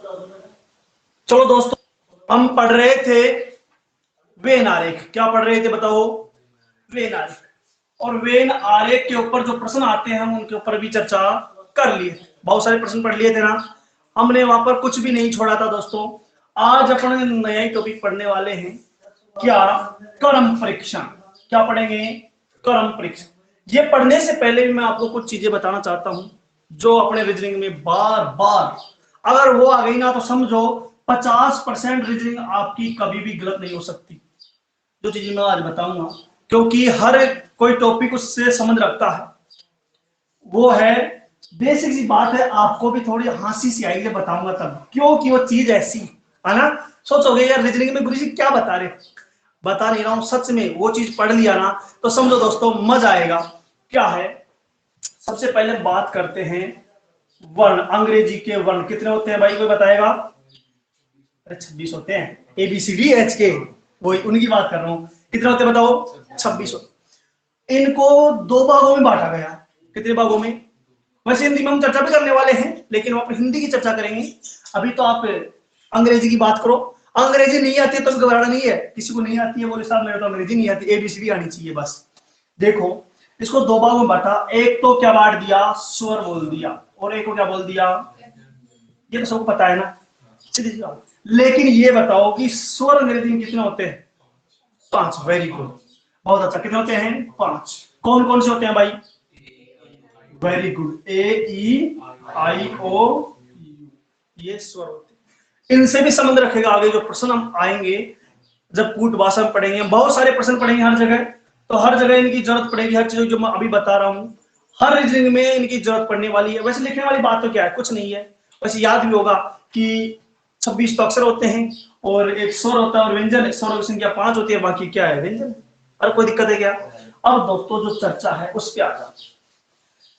चलो दोस्तों, हम पढ़ रहे थे वेन आरेख। क्या पढ़ रहे थे बताओ? वेन आरेख। और वेन आरेख के ऊपर जो प्रश्न आते हैं हम उनके ऊपर भी चर्चा कर लिए। बहुत सारे प्रश्न पढ़ लिए थे ना हमने, वहां पर कुछ भी नहीं छोड़ा था दोस्तों। आज अपन नया ही टॉपिक पढ़ने वाले हैं। क्या? क्रम परीक्षण। क्या पढ़ेंगे? क्रम परीक्षण। ये पढ़ने से पहले भी मैं आपको कुछ चीजें बताना चाहता हूं जो अपने रीजनिंग में बार बार अगर वो आ गई ना तो समझो 50% रीजनिंग आपकी कभी भी गलत नहीं हो सकती। जो चीजें मैं आज बताऊंगा, क्योंकि हर कोई टॉपिक उससे संबंध रखता है। वो है बेसिक सी बात है, आपको भी थोड़ी हंसी सी आएगी बताऊंगा तब, क्योंकि वो चीज ऐसी है ना। सोचोगे यार रीजनिंग में गुरुजी क्या बता रहे, बता नहीं रहा हूं, सच में वो चीज पढ़ लिया ना तो समझो दोस्तों मजा आएगा। क्या है? सबसे पहले बात करते हैं वर्ण। अंग्रेजी के वर्ण कितने होते हैं भाई, कोई बताएगा? 26 होते हैं। A B C D H K, वही उनकी बात कर रहा हूं। कितने होते हैं बताओ? 26 होते। इनको दो भागों में बांटा गया। कितने भागों में? वैसे हिंदी में हम चर्चा भी करने वाले हैं, लेकिन हम हिंदी की चर्चा करेंगे। अभी तो आप अंग्रेजी की बात करो। अंग्रेजी नहीं आती है तो घबराना नहीं है। किसी को नहीं आती है बोले साहब मेरे तो अंग्रेजी नहीं आती, एबीसीडी आनी चाहिए बस। देखो, इसको दो भागों में बांटा। एक तो क्या बांट दिया? स्वर बोल दिया। और एक को क्या बोल दिया? ये तो सबको पता है ना, सीधी सी बात। लेकिन ये बताओ कि स्वर अंग्रेजी में कितने होते हैं? 5। वेरी गुड, बहुत अच्छा। कितने होते हैं? 5। कौन कौन से होते हैं भाई? Very good, A E I O U, ये स्वर होते हैं। इनसे भी संबंध रखेगा आगे जो प्रश्न हम आएंगे। जब कूट भाषा में पढ़ेंगे, बहुत सारे प्रश्न पढ़ेंगे हर जगह, तो हर जगह इनकी जरूरत पड़ेगी। हर चीज जो मैं अभी बता रहा हूं हर रीजनिंग में इनकी जरूरत पड़ने वाली है। वैसे लिखने वाली बात तो क्या है, कुछ नहीं है। वैसे याद भी होगा कि 26 तो अक्षर होते हैं और एक स्वर होता है और व्यंजन। स्वर की संख्या 5 होती है, बाकी क्या है? व्यंजन। और कोई दिक्कत है क्या? अब दोस्तों जो चर्चा है उस पर आ जाते हैं।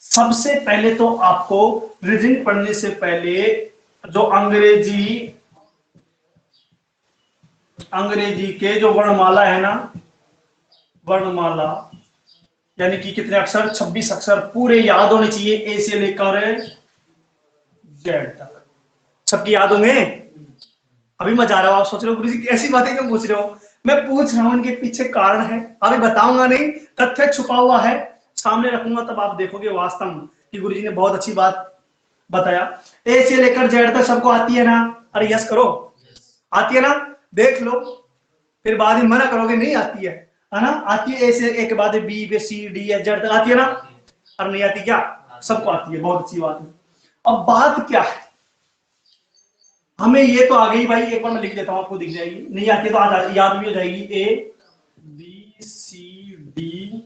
सबसे पहले तो आपको रीजनिंग पढ़ने से पहले जो अंग्रेजी के जो वर्णमाला है ना, वर्णमाला यानी कि कितने अक्षर? 26 अक्षर पूरे याद होने चाहिए, ए से लेकर जेड तक। सबकी याद होंगे? अभी मजा आ रहा हो, आप सोच रहे हो गुरु जी ऐसी बातें क्यों पूछ रहे हो? मैं पूछ रहा हूं इनके पीछे कारण है, अभी बताऊंगा नहीं, तथ्य छुपा हुआ है, सामने रखूंगा तब आप देखोगे वास्तव में कि गुरु जी ने बहुत अच्छी बात बताया। ए से लेकर जेड तक सबको आती है ना? अरे यस करो, आती है ना? देख लो, फिर बाद में मना करोगे नहीं आती है ना? आती है। ए से एक के बाद B B C D H Z तक आती है ना? और नहीं आती क्या? सबको आती है, बहुत अच्छी बात है। अब बात क्या है, हमें ये तो आ गई भाई, एक बार मैं लिख देता हूं आपको दिख जाएगी, नहीं आती तो आज याद भी हो जाएगी। ए बी सी डी,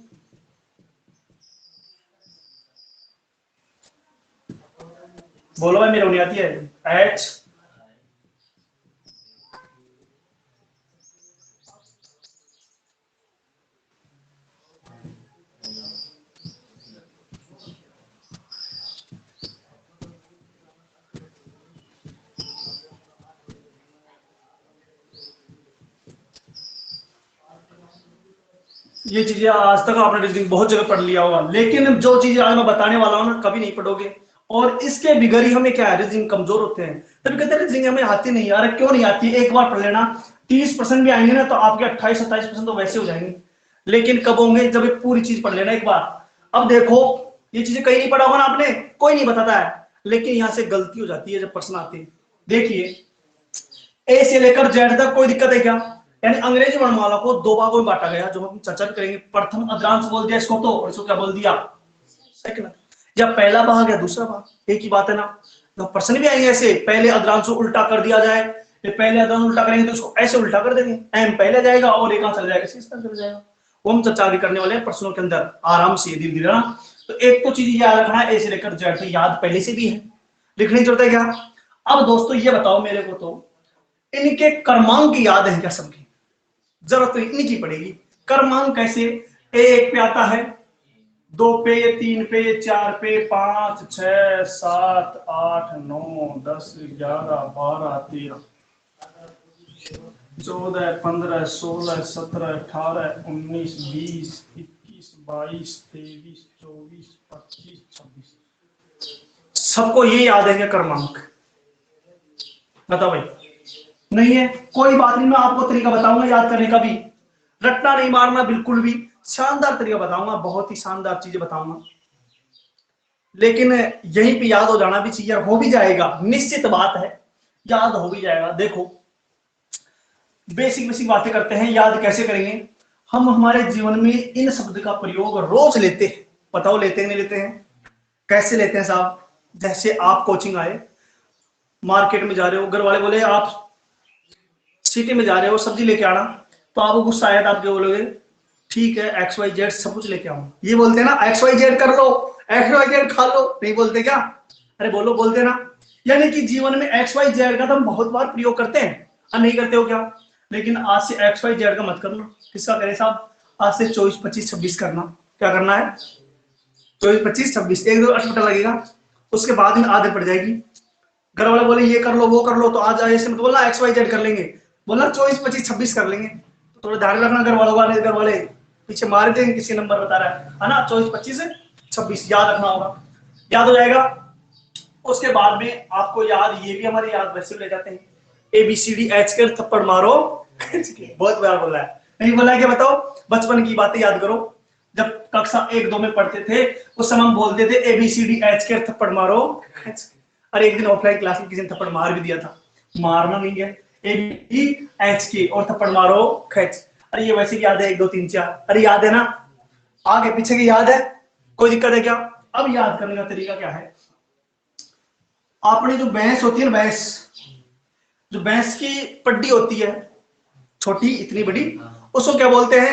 बोलो भाई मेरे को नहीं आती है। एच ये चीजें आज तक आपने रीजनिंग बहुत जगह पढ़ लिया होगा, लेकिन जो चीजें आज मैं बताने वाला हूं ना कभी नहीं पढ़ोगे। और इसके बिगड़ ही हमें क्या है, रीजनिंग कमजोर होते हैं। तभी कहते हैं रीजनिंग हमें आती नहीं। यार क्यों नहीं आती? एक बार पढ़ लेना, 30% भी आएंगे ना तो आपके 28-27% तो वैसे हो जाएंगे। लेकिन कब होंगे? जब एक पूरी चीज पढ़ लेना एक बार। अब देखो, ये चीजें कहीं नहीं पढ़ा होगा ना आपने, कोई नहीं बताता है, लेकिन यहां से गलती हो जाती है जब प्रश्न आते हैं। देखिए, ए से लेकर जेड तक कोई दिक्कत है क्या? यानी अंग्रेजी वर्णमाला को दो भागों में बांटा गया, जो हम चर्चा करेंगे। प्रथम अद्रांश बोल दिया इसको, तो और इसको क्या बोल दिया? सेकंड। या पहला भाग या दूसरा भाग, एक ही बात है ना। तो प्रश्न भी आएंगे ऐसे, पहले अद्रांश को उल्टा कर दिया जाए, पहले अद्रांश उल्टा करेंगे तो उसको ऐसे उल्टा कर देंगे, एम पहले जाएगा और एक चल जाएगा, इस तरह चल जाएगा। वो हम चर्चा भी करने वाले हैं प्रश्नों के अंदर आराम से, धीरे धीरे ना। तो एक तो चीज याद रखना है, ए से लेकर जेड, याद पहले से भी है, लिखने की जरूरत है क्या? अब दोस्तों ये बताओ मेरे को, तो इनके क्रमांक याद है क्या सबकी? जरूरत तो इतनी की पड़ेगी। क्रमांक कैसे? ए एक पे आता है, दो पे, तीन पे, चार पे, 5 6 7 8 9 10 11 12 13 14 15 16 17 18 19 20 21 22 23 24 25 26, सबको ये याद है क्या क्रमांक? बताओ भाई, नहीं है, कोई बात नहीं, मैं आपको तरीका बताऊंगा याद करने का भी, रटना नहीं मारना बिल्कुल भी, शानदार तरीका बताऊंगा, बहुत ही शानदार चीजें बताऊंगा, लेकिन यहीं पे याद हो जाना भी चाहिए, हो भी जाएगा, निश्चित बात है, याद हो भी जाएगा। देखो बेसिक बेसिक बातें करते हैं, याद कैसे करेंगे हम, हमारे जीवन में इन शब्द का प्रयोग रोज लेते हैं, बताओ लेते हैं नहीं लेते हैं? कैसे लेते हैं साहब? जैसे आप कोचिंग आए, मार्केट में जा रहे हो, घर वाले बोले आप सिटी में जा रहे हो सब्जी लेके आना, तो आपको गुस्सा आया, तो आप क्या बोलोगे? ठीक है एक्स वाई जेड सब कुछ लेके आऊं, ये बोलते हैं ना, एक्स वाई जेड कर लो, एक्स वाई जेड खा लो, नहीं बोलते क्या? अरे बोलो, बोलते ना। यानी कि जीवन में एक्स वाई जेड का तो हम बहुत बार प्रयोग करते हैं, और नहीं करते हो क्या? लेकिन आज से एक्स वाई जेड का मत करना। किसका करें साहब? आज से 24 25 26 करना। क्या करना है? 24 25 26, एक दो अटपटा लगेगा, उसके बाद में आदत पड़ जाएगी। घर वाले बोले ये कर लो वो कर लो, तो आज ऐसे मत बोलना एक्स वाई जेड कर लेंगे, बोलना 24 25 26 कर लेंगे। तो थोड़ा ध्यान रखना, घर वालों का, नहीं घर वाले पीछे मार देंगे, किसी नंबर बता रहा है ना, 24 25 26 याद रखना होगा, याद हो जाएगा। उसके बाद में आपको याद, ये भी हमारी याद वैसे ले जाते हैं, A B C D H कर थप्पड़ मारो बहुत बार बोला है, नहीं बोला है क्या? बताओ, बचपन की बातें याद करो, जब कक्षा 1 2 में पढ़ते थे उस समय हम बोलते थे A B C D H के थप्पड़ मारो। अरे एक दिन ऑफलाइन क्लास में किसी ने थप्पड़ मार भी दिया था, मारना नहीं है, ए बी एच के और थप्पड़ मारो खच। अरे ये वैसे याद है 1 2 3 4, अरे याद है ना, आगे पीछे की याद है, कोई दिक्कत है क्या? अब याद करने का तरीका क्या है, आपने जो भैंस होती है ना, भैंस, जो भैंस की पड्डी होती है छोटी इतनी बड़ी, उसको क्या बोलते हैं?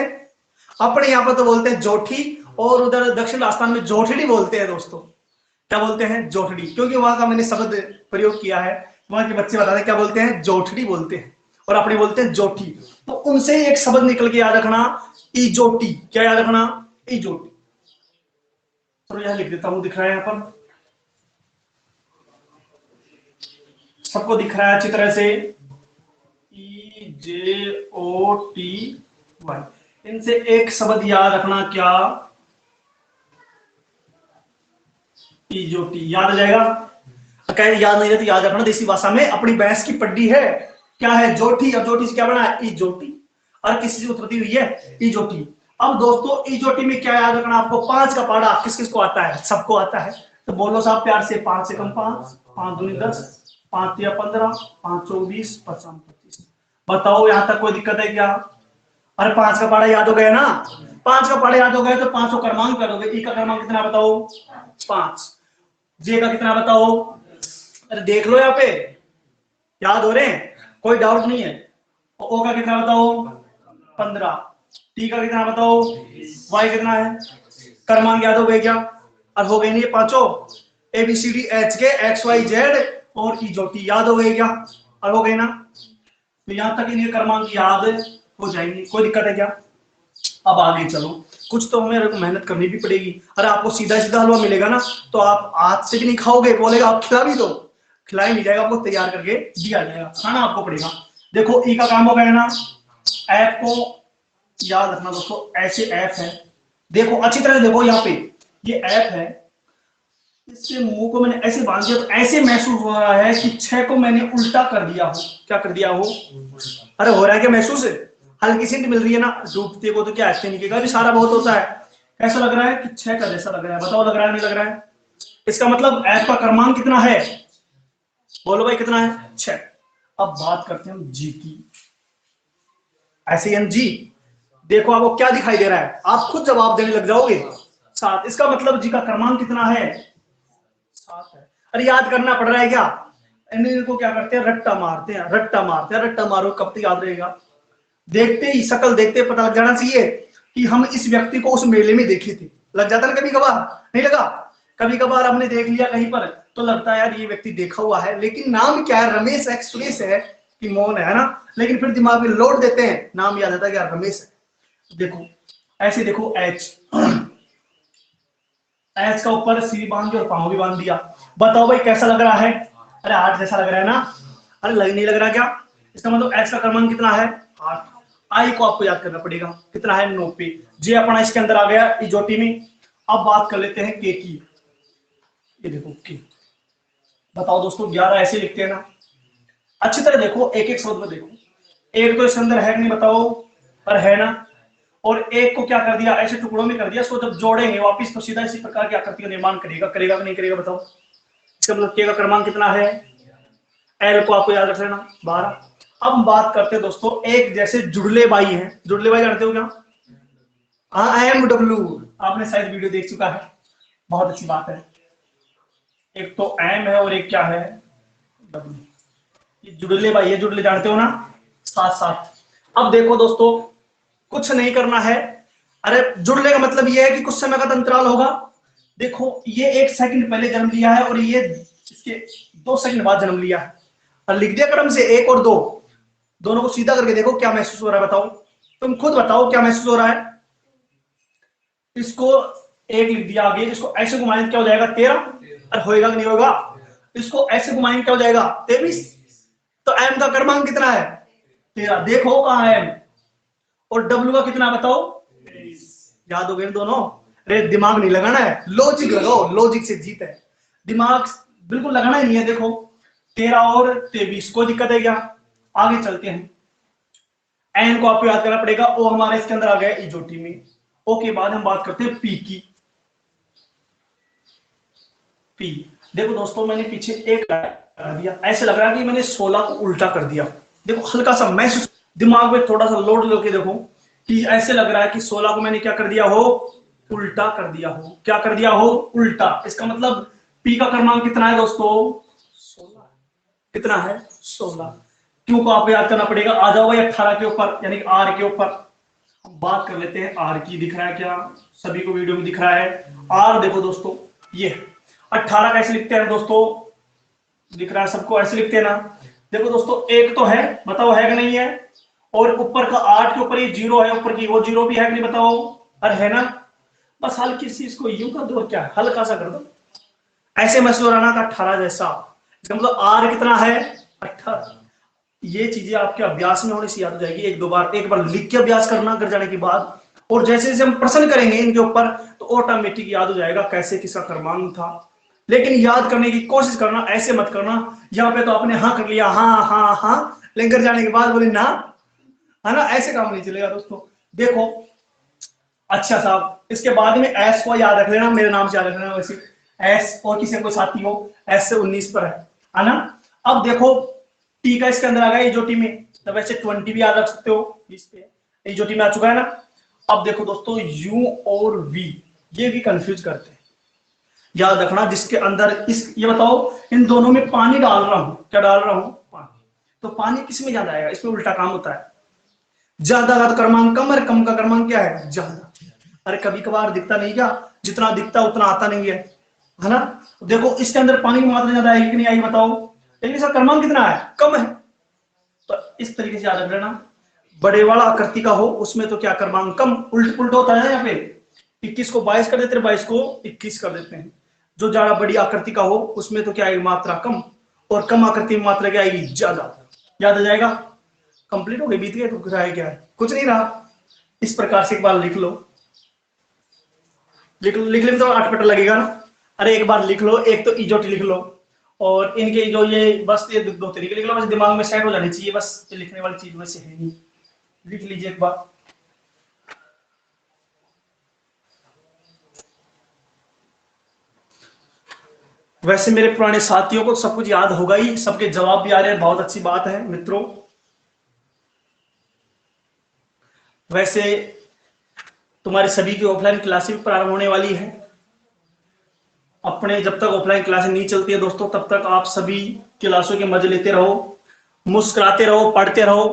अपने यहाँ पर तो बोलते हैं जोठी, और उधर दक्षिण राजस्थान में जोठड़ी बोलते हैं दोस्तों। क्या बोलते हैं? जोठड़ी, क्योंकि वहां का मैंने शब्द प्रयोग किया है, वहां के बच्चे बताते हैं क्या बोलते हैं? जोठड़ी बोलते हैं, और अपने बोलते हैं जोठी। तो उनसे एक शब्द निकल के याद रखना, इजोटी। क्या याद रखना? इजोटी। तो यह लिख देता हूं, दिख रहा है यहाँ पर सबको, दिख रहा है अच्छी तरह से, EJOTY। इनसे एक शब्द याद रखना, क्या? इजोटी। याद आ जाएगा? कहे याद नहीं है तो याद रखना, देसी भाषा में अपनी भैंस की पड्डी है, क्या है? जोठी। और जोठी से क्या बना है? इजोटी। और किसी से उत्पत्ति हुई है इजोटी। अब दोस्तों इजोटी में क्या याद रखना आपको? 5 का पहाड़ा किस किस को आता है? सबको आता है। तो बोलो साहब प्यार से, 5 से कम 5, 5 दूनी 10, 5 या 15, 5 चौक 20, 5 25। बताओ यहां तक कोई दिक्कत है क्या? अरे 5 का पहाड़ा याद हो गया ना? 5 का पहाड़ा याद हो गया तो 5 क्रमांक कर दोगे। ई का क्रमांक कितना बताओ? 5। जे का कितना बताओ? अरे देख लो यहाँ पे, याद हो रहे हैं, कोई डाउट नहीं है। ओ का कितना बताओ? 15। टी का कितना बताओ? वाई कितना है? क्रमांक याद हो गए क्या? अब हो गए नहीं पांचों, A B C D H K X Y Z और ई जो टी, याद हो गए क्या? अब हो गए ना? तो यहां तक इन्हें क्रमांक याद हो जाएंगे, कोई दिक्कत है क्या? अब आगे चलो, कुछ तो हमें मेहनत करनी भी पड़ेगी। अरे आपको सीधा सीधा हलवा मिलेगा ना, तो आप हाथ से भी नहीं खाओगे, बोलेगा आप खिला भी दो, खिलाई नहीं जाएगा, आपको तैयार करके दिया जाएगा, खाना आपको पड़ेगा। देखो ई का काम हो गया ना, ऐप को याद रखना दोस्तों, ऐसे ऐप है, देखो अच्छी तरह देखो, यहाँ पे ये ऐप है, इसके मुंह को मैंने ऐसे बांध दिया तो ऐसे महसूस हो रहा है कि 6 को मैंने उल्टा कर दिया हो। क्या कर दिया हो? अरे हो रहा है क्या महसूस? हल्की सी मिल रही है ना, डूबते को तो क्या ऐसे निकलेगा, भी सारा बहुत होता है। ऐसा लग रहा है कि 6 का जैसा लग रहा है, बताओ लग रहा है नहीं लग रहा है? इसका मतलब ऐप का क्रमांक कितना है? बोलो भाई कितना है? 6। अब बात करते हैं हम जी की, ऐसे एन जी। देखो आपको क्या दिखाई दे रहा है, आप खुद जवाब देने लग जाओगे। 7। इसका मतलब जी का क्रमांक कितना है? 7 है। अरे याद करना पड़ रहा है क्या? इनको क्या करते हैं? रट्टा मारते हैं, रट्टा मारते हैं, रट्टा मारो, कब तक याद रहेगा? देखते ही, शकल देखते पता लग जाना चाहिए कि हम इस व्यक्ति को उस मेले में देखे थे। लग जाता ना कभी कभार, नहीं लगा? कभी कभार हमने देख लिया कहीं पर, तो लगता है यार ये व्यक्ति देखा हुआ है, लेकिन नाम क्या है? रमेश है, सुरेश है कि मोहन है ना, लेकिन फिर दिमाग में लोड देते हैं, नाम याद आता है कि यार रमेश है। देखो ऐसे देखो, एच, एच का ऊपर सी बांध दिया और पांव भी बांध दिया। बताओ भाई कैसा लग रहा है? अरे 8 जैसा लग रहा है ना? अरे नहीं लग रहा क्या? इसका मतलब एच का क्रमांक कितना है? 8। आई को आपको याद करना पड़ेगा, कितना है? 9 पे। जे अपना इसके अंदर आ गया इजोटी में। अब बात कर लेते हैं के की। ये देखो के, बताओ दोस्तों 11 ऐसे लिखते हैं ना, अच्छी तरह देखो, एक एक शब्द में देखो। एक तो इसके अंदर है कि नहीं बताओ, पर है ना। और एक को क्या कर दिया, ऐसे टुकड़ों में कर दिया। इसको जब जोड़ेंगे वापिस तो सीधा इसी प्रकार की आकृति का निर्माण करेगा, करेगा कि नहीं करेगा बताओ। इसका मतलब के का क्रमांक कितना है, एल को आपको याद रख लेना 12। अब हम बात करते हैं दोस्तों, एक जैसे जुड़ले बाई है, जुड़ले बाई जानते हो क्या? हाँ, एम डब्ल्यू, आपने शायद वीडियो देख चुका है, बहुत अच्छी बात है। एक तो एम है और एक क्या है, डब्ल्यू। ये जुड़ले बाई है, जुड़ले जानते हो ना, साथ साथ। अब देखो दोस्तों, कुछ नहीं करना है। अरे जुड़ले का मतलब ये है कि कुछ समय का अंतराल होगा। देखो ये 1 सेकंड पहले जन्म लिया है और ये इसके 2 सेकंड बाद जन्म लिया है, और लिख दिया क्रम से 1 और 2। दोनों को सीधा करके देखो क्या महसूस हो रहा है बताओ, तुम खुद बताओ क्या महसूस हो रहा है। इसको एक लिख दिया आगे, इसको ऐसे घुमाएंगे क्या हो जाएगा 13, और होएगा कि नहीं होगा। इसको ऐसे घुमाएंगे क्या हो जाएगा 23। तो एम का क्रमांक कितना है 13, देखो कहां है एम। और डब्ल्यू का कितना बताओ, याद हो गए दोनों। अरे दिमाग नहीं लगाना है, लॉजिक लगाओ, लॉजिक से जीत है। दिमाग बिल्कुल लगाना ही नहीं है। देखो 13 और 23, कोई दिक्कत है क्या? आगे चलते हैं। एन को आपको याद करना पड़ेगा, ओ हमारा इसके अंदर आ गया इजोटी में। ओ के बाद हम बात करते हैं पी की। पी, देखो दोस्तों मैंने पीछे एक लगा दिया, ऐसे लग रहा है कि मैंने 16 को उल्टा कर दिया। देखो हल्का सा महसूस, दिमाग में थोड़ा सा लोड लेके देखो कि ऐसे लग रहा है कि 16 को मैंने क्या कर दिया हो, उल्टा कर दिया हो। क्या कर दिया हो, उल्टा। इसका मतलब पी का क्रमांक कितना है दोस्तों, 16। कितना है 16। क्यों को आपको याद करना पड़ेगा। आ जाओ भाई 18 के ऊपर, यानी आर के ऊपर। हम बात कर लेते हैं आर की। दिख रहा है क्या सभी को, वीडियो में दिख रहा है आर। देखो दोस्तों ये 18 कैसे लिखते हैं दोस्तों, दिख रहा है सबको, ऐसे लिखते हैं ना। देखो दोस्तों एक तो है, बताओ है कि नहीं है। और ऊपर का 8 के ऊपर ये 0 है, ऊपर की वो 0 भी है कि नहीं बताओ, और है ना। बस हल्की सी इसको यूं कर दो, क्या हल्का सा कर दो, ऐसे मसलोराना का 18 जैसा। इसका मतलब आर कितना है 18। ये चीजें आपके अभ्यास में होने से याद हो जाएगी। एक दो बार, एक बार लिख के अभ्यास करना घर जाने के बाद, और जैसे जैसे हम प्रश्न करेंगे इनके ऊपर तो ऑटोमेटिक याद हो जाएगा कैसे किसका क्रमांक था। लेकिन याद करने की कोशिश करना, ऐसे मत करना यहाँ पे तो आपने हाँ कर लिया, हाँ हाँ हाँ, लेकिन घर जाने के बाद बोले ना, है ना, ऐसे काम नहीं चलेगा दोस्तों। देखो अच्छा साहब, इसके बाद में एस को याद रख लेना, मेरे नाम से याद रख लेना वैसे। एस, और किसी कोई साथी हो, एस से 19 पर है ना। अब देखो टी का इसके अंदर आ गया इजोटी में, तो वैसे 20 भी याद रख सकते हो, 20 पे इजोटी में आ चुका है ना। अब देखो दोस्तों यू और वी, ये भी कंफ्यूज करते हैं। याद रखना जिसके अंदर इस, ये बताओ इन दोनों में पानी डाल रहा हूं, क्या डाल रहा हूं, पानी। तो पानी किस में ज्यादा आएगा, इसमें उल्टा काम होता है। ज्यादा का तो क्रमांक कम, और कम का क्रमांक क्या है ज्यादा। अरे कभी कभार दिखता नहीं क्या, जितना दिखता उतना आता नहीं है ना। देखो इसके अंदर पानी की मात्रा ज्यादा आएगी कि नहीं आएगी बताओ, लेकिन इसका क्रमांक कितना है, कम है। तो इस तरीके से याद रख लेना, बड़े वाला आकृति का हो उसमें तो क्या क्रमांक कम, उल्ट पुल्ट होता है यहाँ पे। 21 को 22 कर देते हैं, 22 को 21 कर देते हैं। जो ज्यादा बड़ी आकृति का हो उसमें तो क्या आएगी मात्रा कम, और कम आकृति में मात्रा क्या आएगी ज्यादा। याद आ जाएगा। कंप्लीट हो गई, बीत गए, तो कुछ है क्या, कुछ नहीं रहा। इस प्रकार से एक बार लिख लो, लिखने में तो अटपट लगेगा ना। अरे एक बार लिख लो, एक तो इजोट लिख लो, और इनके जो ये बस ये दो तरीके लिख लो, बस दिमाग में सेट हो जानी चाहिए, बस ये लिखने वाली चीज वैसे है नहीं। लिख लीजिए एक बार। वैसे मेरे पुराने साथियों को सब कुछ याद होगा ही, सबके जवाब भी आ रहे हैं, बहुत अच्छी बात है मित्रों। वैसे तुम्हारी सभी की ऑफलाइन क्लासेस भी प्रारंभ होने वाली है। अपने जब तक ऑफलाइन क्लासेस नहीं चलती है दोस्तों, तब तक आप सभी क्लासों के मजे लेते रहो, मुस्कुराते रहो, पढ़ते रहो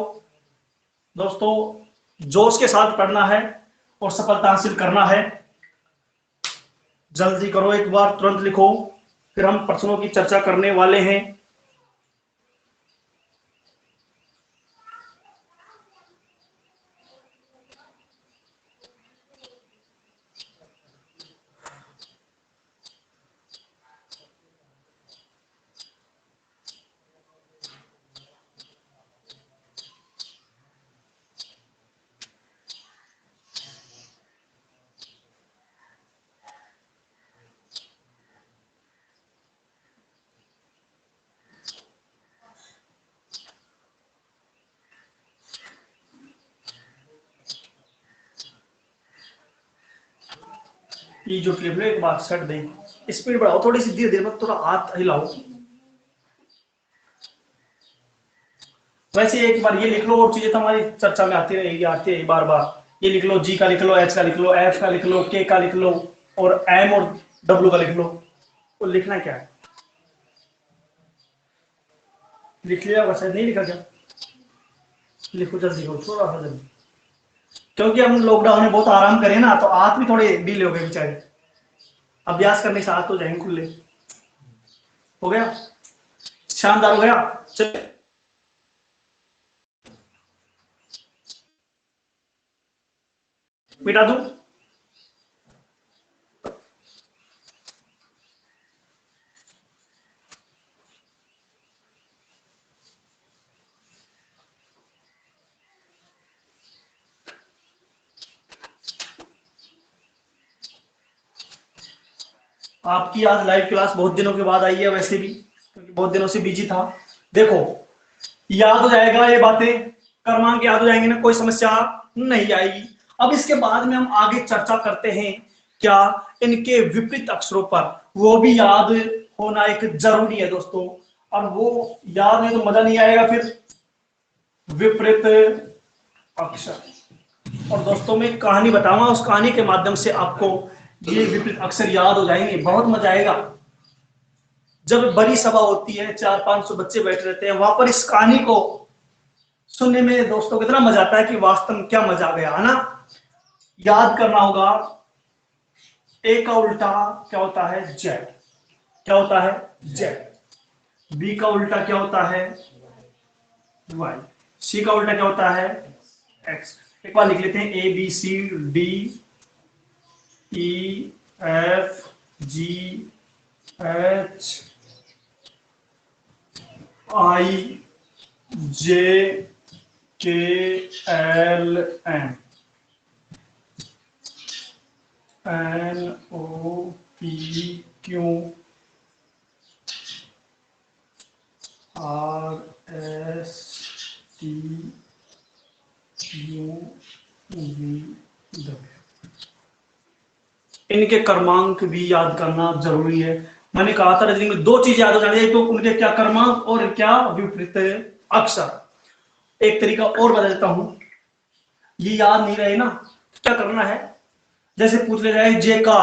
दोस्तों। जोश के साथ पढ़ना है और सफलता हासिल करना है। जल्दी करो, एक बार तुरंत लिखो, फिर हम प्रश्नों की चर्चा करने वाले हैं। ई जो क्लिप लो एक बार सेट दें, स्पीड बढ़ाओ थोड़ी सी, धीरे धीरे मत, थोड़ा हाथ हिलाओ। वैसे एक बार ये लिख लो, और चीजें तो हमारी चर्चा में आती रहेगी, आती है बार बार। ये लिख लो, जी का लिख लो, एच का लिख लो, एफ का लिख लो, के का लिख लो, और एम और डब्ल्यू का लिख लो। तो लिखना क्या है, लिख लिया वैसे, नहीं लिखा क्या? लिखो जल्दी, लिखो थोड़ा सा जल्दी, क्योंकि हम लॉकडाउन में बहुत आराम करें ना, तो हाथ भी थोड़े ढीले हो गए बेचारे, अभ्यास करने से हाथ तो जाएंगे खुले। हो गया, शानदार हो गया। चलिए मिटा दूं। आपकी आज लाइव क्लास बहुत दिनों के बाद आई है, वैसे भी क्योंकि बहुत दिनों से बिजी था। देखो, याद हो जाएगा ये बातें, क्रमांक याद हो जाएंगे ना, कोई समस्या नहीं आएगी। अब इसके बाद में हम आगे चर्चा करते हैं क्या, इनके विपरीत अक्षरों पर, वो भी याद होना एक जरूरी है दोस्तों। और वो याद नहीं तो मजा नहीं आएगा फिर। विपरीत अक्षर, और दोस्तों मैं एक कहानी बताऊंगा, उस कहानी के माध्यम से आपको ये विपरीत अक्षर याद हो जाएंगे, बहुत मजा आएगा। जब बड़ी सभा होती है, 400-500 बच्चे बैठे रहते हैं वहां पर, इस कहानी को सुनने में दोस्तों कितना मजा आता है कि वास्तव में क्या मजा आ गया, है ना। याद करना होगा, ए का उल्टा क्या होता है, जेड। क्या होता है, जेड। बी का उल्टा क्या होता है, वाई। सी का उल्टा क्या होता है, एक्स। एक बार लिख लेते हैं, A B C D E F G H I J K L M N O P Q R S T U V W. इनके क्रमांक भी याद करना जरूरी है। मैंने कहा था रीजनिंग में दो चीज याद हो जानी है, तो उनके क्या क्रमांक और क्या विपरीत अक्षर। एक तरीका और बता देता हूं, ये याद नहीं रहे ना, क्या करना है, जैसे पूछ ले जाए जे का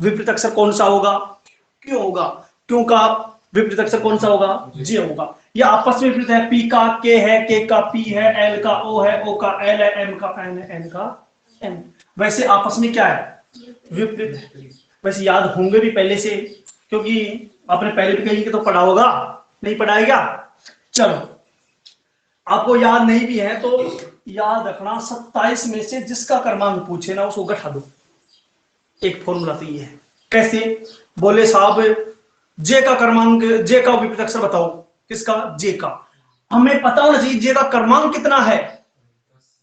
विपरीत अक्षर कौन सा होगा, क्यों होगा, क्यों का विपरीत अक्षर कौन सा होगा, जे होगा। ये आपस में विपरीत है, पी का के है, के का पी है, एल का ओ है, ओ का एल है, एम का एन है, एन का एम। वैसे आपस में क्या है, विपरीत है। वैसे याद होंगे भी पहले से, क्योंकि आपने पहले भी कहीं के तो पढ़ा होगा, नहीं पढ़ाया क्या। चलो, आपको याद नहीं भी है तो याद रखना, 27 में से जिसका क्रमांक पूछे ना उसको घटा दो। एक फॉर्मूला तो ये है। कैसे, बोले साहब जे का क्रमांक, जे का विपरीत अक्षर बताओ, किसका, जे का। हमें पता होना चाहिए जे का क्रमांक कितना है,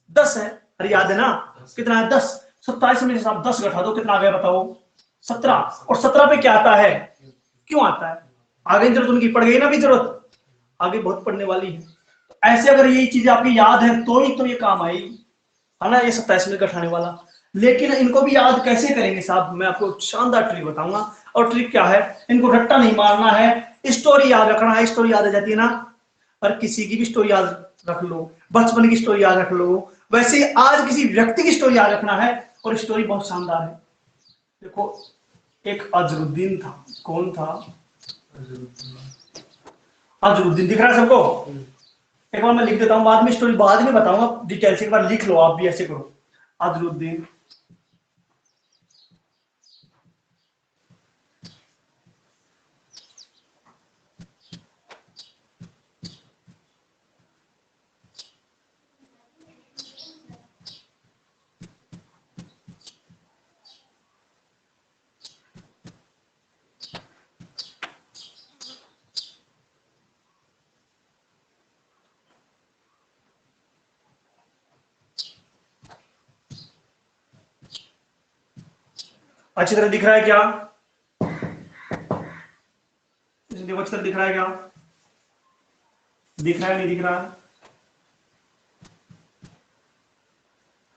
10 है। अरे याद है ना, कितना है, 10। 27 में से आप 10 घटा दो, कितना आ गया बताओ, 17। और 17 पे क्या आता है, क्यों आता है, आगे जरूरत उनकी पड़ गई ना, भी जरूरत आगे बहुत पड़ने वाली है। ऐसे अगर यही चीज आपकी याद है तो ही तो ये काम आएगी, है ना, ये 27 में घटाने वाला। लेकिन इनको भी याद कैसे करेंगे साहब, मैं आपको शानदार ट्रिक बताऊंगा। और ट्रिक क्या है, इनको रट्टा नहीं मारना है, स्टोरी याद रखना है। स्टोरी याद आ जाती है ना, और किसी की भी स्टोरी याद रख लो, बचपन की स्टोरी याद रख लो, वैसे आज किसी व्यक्ति की स्टोरी याद रखना है, और स्टोरी बहुत शानदार है। देखो, एक अजरुद्दीन था, कौन था, अजरुद्दीन, दिख रहा है सबको। एक बार मैं लिख देता हूं, बाद में स्टोरी बाद में बताऊंगा डिटेल से, एक बार लिख लो, आप भी ऐसे करो, अजरुद्दीन। अच्छी तरह दिख रहा है क्या, देखो अच्छी तरह दिख रहा है क्या, दिख रहा है नहीं दिख रहा है,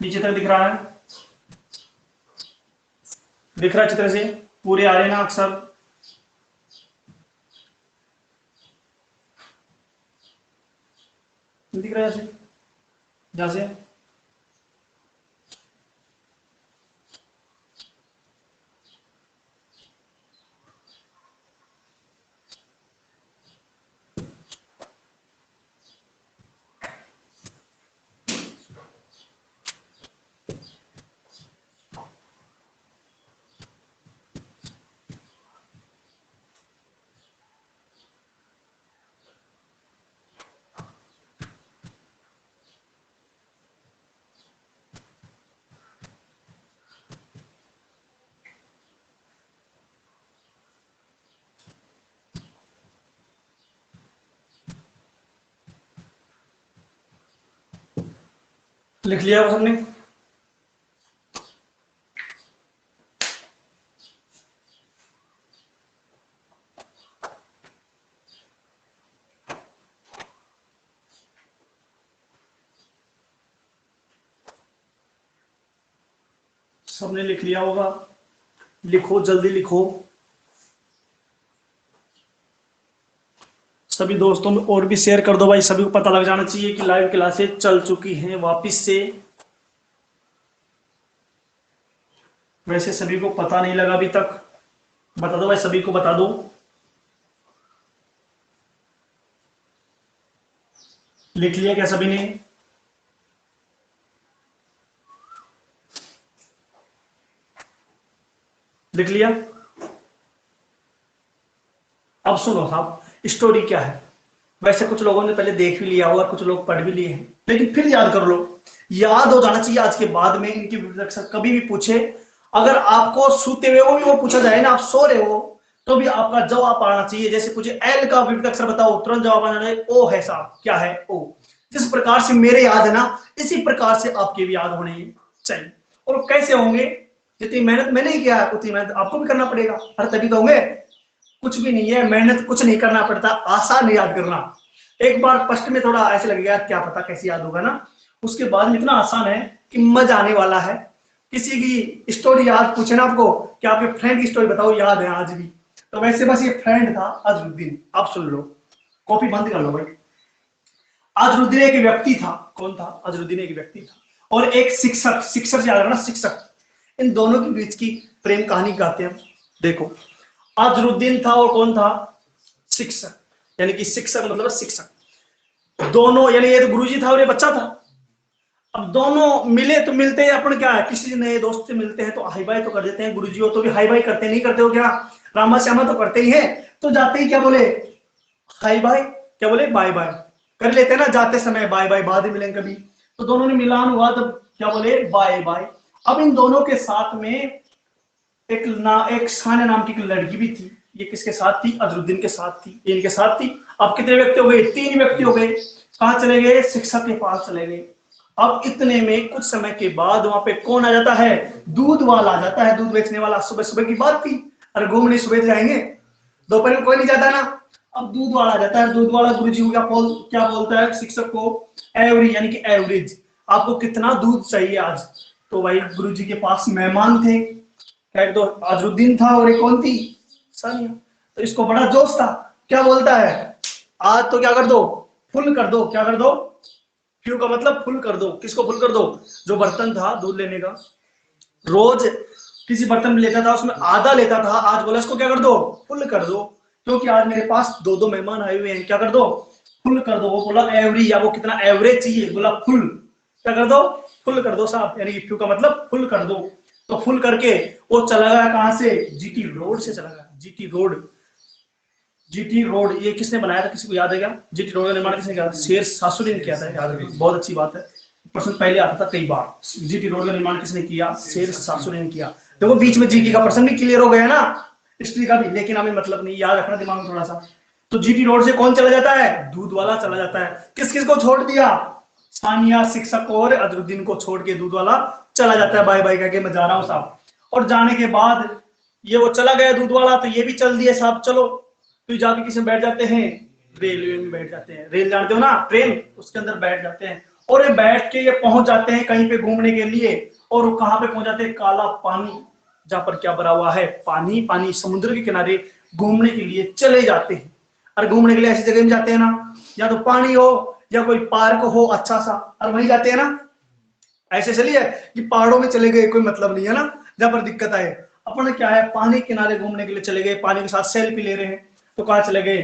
नीचे तक दिख रहा है, दिख रहा है चित्र से? पूरे आ रहे ना अक्षर? दिख रहा है जैसे जैसे लिख लिया हमने? सबने लिख लिया होगा। लिखो, जल्दी लिखो। सभी दोस्तों में और भी शेयर कर दो भाई, सभी को पता लग जाना चाहिए कि लाइव क्लासेस चल चुकी हैं वापस से। वैसे सभी को पता नहीं लगा अभी तक, बता दो भाई, सभी को बता दो। लिख लिया क्या सभी ने? लिख लिया? अब सुनो साहब, स्टोरी क्या है। वैसे कुछ लोगों ने पहले देख भी लिया होगा, कुछ लोग पढ़ भी लिए हैं, लेकिन फिर याद कर लो। याद हो जाना चाहिए आज के बाद में, इनकी कभी भी पूछे, अगर आपको सोते हुए वो भी वो पूछा जाए ना, आप सो रहे हो तो भी आपका जवाब आना चाहिए। जैसे पूछे एल का विविध अक्षर बताओ, तुरंत जवाब आना चाहिए ओ है साहब। क्या है? ओ। जिस प्रकार से मेरे याद है ना, इसी प्रकार से आपके भी याद होने चाहिए। और कैसे होंगे? जितनी मेहनत मैंने ही किया उतनी मेहनत आपको भी करना पड़ेगा, और तभी तो होंगे। कुछ भी नहीं है, मेहनत कुछ नहीं करना पड़ता, आसान है याद करना। एक बार फर्स्ट में थोड़ा ऐसे लगेगा क्या पता कैसे याद होगा ना, उसके बाद में इतना आसान है कि मजा आने वाला है। किसी की स्टोरी याद पूछे ना आपको कि आपके फ्रेंड की स्टोरी बताओ, याद है आज भी, तो वैसे बस ये फ्रेंड था अजरुद्दीन। आप सुन लो, कॉपी बंद कर लो भाई। अजरुद्दीन एक व्यक्ति था। कौन था? अजरुद्दीन एक व्यक्ति था और एक शिक्षक। शिक्षक से याद रखना, शिक्षक। इन दोनों के बीच की प्रेम कहानी गाते हैं। देखो, अजरुद्दीन था और कौन था? शिक्षक। यानी कि शिक्षक मतलब शिक्षक। दोनों, यानी ये तो गुरुजी था और ये बच्चा था। अब दोनों मिले तो मिलते हैं, अपन क्या है, किसी नए दोस्त से मिलते हैं तो हाई बाई तो कर देते हैं। गुरुजी हो तो भी हाई बाई करते नहीं करते हो क्या? रामा श्यामा तो करते ही है। तो जाते ही क्या बोले? Hi bye. क्या बोले? बाय बाय कर लेते हैं ना जाते समय, बाय बाय, बाद में मिलेंगे कभी। तो दोनों ने मिलान हुआ तब क्या बोले? Bye bye. अब इन दोनों के साथ में एक सानिया नाम की एक लड़की भी थी। ये किसके साथ थी? अजरुद्दीन के साथ थी, इनके साथ थी। अब कितने व्यक्ति हो गए? 3 व्यक्ति हो गए। कहां चले गए? शिक्षक के पास चले गए। अब इतने में कुछ समय के बाद वहां पे कौन आ जाता है? दूध वाला आ जाता है, दूध बेचने वाला। सुबह सुबह की बात थी, अरे घूमने सुबह जाएंगे, दोपहर में कोई नहीं जाता ना। अब दूध वाला आ जाता है। दूध वाला गुरुजी को क्या बोलता है शिक्षक को? एवरी, यानी कि एवरेज, आपको कितना दूध चाहिए आज? तो भाई गुरुजी के पास मेहमान थे, एक तो अजरुद्दीन था और एक कौन थी? सानिया। तो इसको बड़ा जोश था। क्या बोलता है? आज तो क्या कर दो? फुल कर दो। क्या कर दो? फ्यू का मतलब फुल कर दो। किसको फुल कर दो? जो बर्तन था दूध लेने का, रोज किसी बर्तन में लेता था उसमें आधा लेता था, आज बोला इसको क्या कर दो? फुल कर दो, क्योंकि आज मेरे पास 2-2 मेहमान आए हुए हैं। क्या कर दो? फुल कर दो। वो बोला एवरी, या वो कितना एवरेज चाहिए, बोला फुल। क्या कर दो? फुल कर दो साहब, यानी कि फ्यू का मतलब फुल कर दो। तो फुल करके वो चला गया कहां से? जीटी रोड से चला गया। GT road. जीटी रोड ये किसने बनाया था? किसी को याद है क्या? जीटी रोड का निर्माण किसने किया? शेर शाह ने किया था। याद रखिए, बहुत अच्छी बात है, प्रश्न पहले आता था कई बार। जीटी रोड का निर्माण किसने किया? शेर शाह ने किया। देखो बीच में जीटी का प्रश्न भी क्लियर हो गया ना, हिस्ट्री का भी, लेकिन हमें मतलब नहीं, याद रखना दिमाग में थोड़ा सा। तो जीटी रोड से कौन चला जाता है? दूध वाला चला जाता है। किस किस को छोड़ दिया? सानिया, शिक्षक और अजरुद्दीन को छोड़ के दूध वाला चला जाता है। बाय बाय कह के मैं जा रहा हूँ साहब। और जाने के बाद ये वो चला गया दूध वाला, तो ये भी चल दिया साहब, चलो। तो जाके किसी में बैठ जाते हैं? रेलवे में बैठ जाते हैं। रेल जानते हो ना, ट्रेन, उसके अंदर बैठ जाते हैं। और ये बैठ के ये पहुंच जाते हैं कहीं पे घूमने के लिए। और वो कहां पे पहुंच जाते हैं? काला पानी, जहां पर क्या भरा हुआ है, पानी पानी, समुद्र के किनारे घूमने के लिए चले जाते हैं। और घूमने के लिए ऐसी जगह में जाते हैं ना, या तो पानी हो या कोई पार्क हो अच्छा सा, और वहीं जाते हैं ना। ऐसे चलिए कि पहाड़ों में चले गए कोई मतलब नहीं है ना, जहां पर दिक्कत आए। अपन क्या है, पानी किनारे घूमने के लिए चले गए, पानी के साथ सेल्फी ले रहे हैं, तो कहाँ चले गए,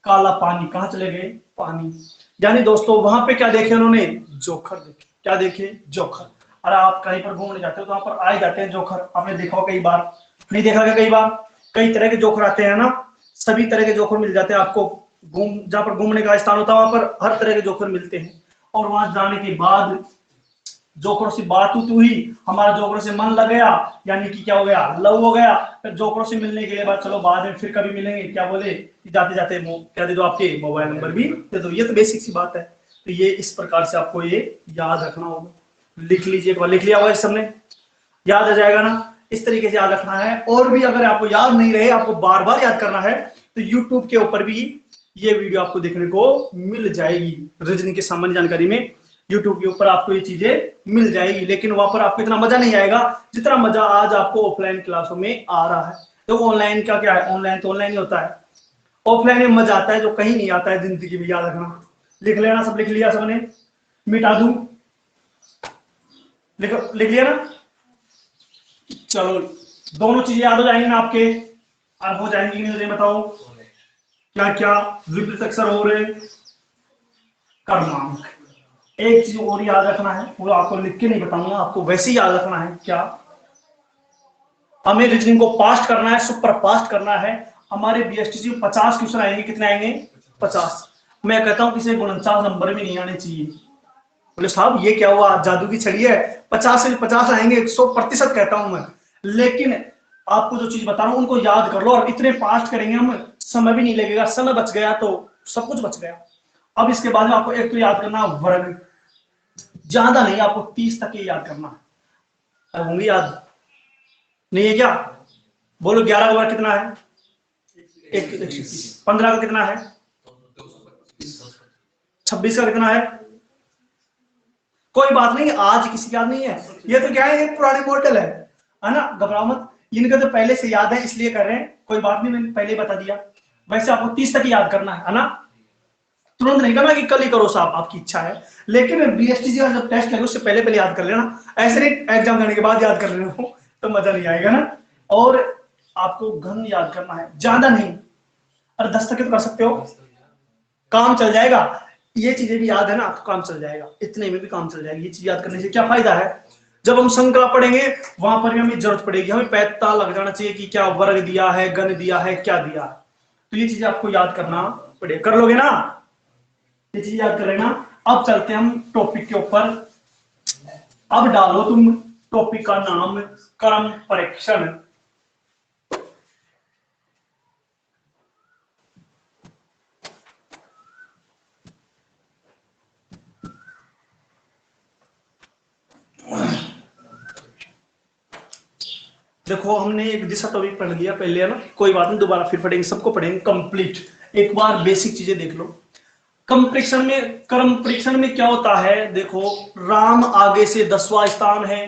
काला पानी, कहाँ चले गए, पानी। यानी दोस्तों वहां पे क्या देखे उन्होंने, जोखर देखे। क्या देखे, जोखर। और आप कहीं पर घूमने जाते हो तो वहां पर आए जाते हैं जोखर, आपने देखा हो कई बार, नहीं देखा क्या कई बार, कई तरह के जोखर आते हैं ना, सभी तरह के जोखर मिल जाते हैं आपको। जहां पर घूमने का स्थान होता है वहां पर हर तरह के जोखर मिलते हैं। और वहां जाने के बाद जोकरों से बात हुई, हमारा जोकरों से मन लग गया, यानी कि क्या हो गया, लव हो गया। फिर जोकरों से मिलने के बाद चलो बाद में फिर कभी मिलेंगे, क्या बोले कि जाते जाते क्या दे दो, आपके मोबाइल नंबर भी दे दो। ये तो बेसिक सी बात है। तो ये इस प्रकार से आपको ये याद रखना होगा। लिख लीजिए, एक बार लिख लिया होगा इस सबने, याद आ जाएगा ना। इस तरीके से याद रखना है। और भी अगर आपको याद नहीं रहे, आपको बार बार याद करना है, तो यूट्यूब के ऊपर भी ये वीडियो आपको देखने को मिल जाएगी। रीजनिंग की सामान्य जानकारी में यूट्यूब के ऊपर आपको ये चीजें मिल जाएगी, लेकिन वहां पर आपको इतना मजा नहीं आएगा जितना मजा आज आपको ऑफलाइन क्लासों में आ रहा है। तो ऑनलाइन का क्या है, ऑनलाइन तो ऑनलाइन ही होता है, ऑफलाइन में मजा आता है जो कहीं नहीं आता है जिंदगी में। याद रखना, लिख लेना, सब लिख लिया सबने, मिटा दूं, लिख लिया ना। चलो, दोनों चीजें याद हो जाएंगी ना आपके, और हो जाएंगी कि नहीं हो जाएंगी बताओ। क्या क्या, विपरीत अक्षर हो रहे, क्रमांक। एक चीज और याद रखना है, वो आपको लिख के नहीं बताऊंगा, आपको वैसे ही याद रखना है। क्या, हमें रीजनिंग को पास्ट करना है, सुपर फास्ट करना है। हमारे बीएसटीसी में 50 क्वेश्चन आएंगे, कितने आएंगे, 50। मैं कहता हूं किसी 49 नंबर भी नहीं आने चाहिए। बोले साहब ये क्या हुआ, जादू की छड़ी है, 50 से 50 आएंगे, 100% कहता हूं मैं। लेकिन आपको जो चीज बता रहा हूं उनको याद कर लो, और इतने फास्ट करेंगे हम, समय भी नहीं लगेगा, समय बच गया तो सब कुछ बच गया। अब इसके बाद में आपको एक तो याद करना वर्ग, ज्यादा नहीं, आपको 30 तक ही याद करना है। होंगे याद, नहीं है क्या, बोलो 11 का वर्ग कितना है, 130। 15 का कितना है, 26 का कितना है, कोई बात नहीं, आज किसी याद नहीं है। ये तो क्या है, एक पुराने मॉडल है ना, घबराओ मत। इनका तो पहले से याद है इसलिए कर रहे हैं, कोई बात नहीं, मैंने पहले बता दिया। वैसे आपको 30 तक याद करना है ना, तुरंत नहीं करना कि कल ही करो साहब, आपकी इच्छा है। लेकिन बीएसटी का जब टेस्ट लगे उससे पहले पहले याद कर लेना, ऐसे नहीं एग्जाम देने के बाद याद कर लेना तो मजा नहीं आएगा ना। और आपको घन याद करना है, ज्यादा नहीं। अरे 10 तक तो कर सकते हो, काम चल जाएगा। ये चीजें भी याद है ना तो काम चल जाएगा, इतने में भी काम चल जाएगी। ये चीज याद करने से क्या फायदा है, जब हम संकरा पढ़ेंगे वहां पर भी हमें जरूरत पड़ेगी, हमें पता लग जाना चाहिए कि क्या वर्ग दिया है, गण दिया है, क्या दिया है। तो ये चीजें आपको याद करना पड़ेगा, कर लोगे ना, ये चीज याद कर लेना। अब चलते हैं हम टॉपिक के ऊपर। अब डालो तुम टॉपिक का नाम क्रम परीक्षण। देखो हमने एक दिशा टॉपिक पढ़ लिया पहले है ना, कोई बात नहीं, दोबारा फिर पढ़ेंगे, सबको पढ़ेंगे कंप्लीट। एक बार बेसिक चीजें देख लो। क्रम परीक्षण में, क्रम परीक्षण में क्या होता है, देखो राम आगे से 10वां स्थान है,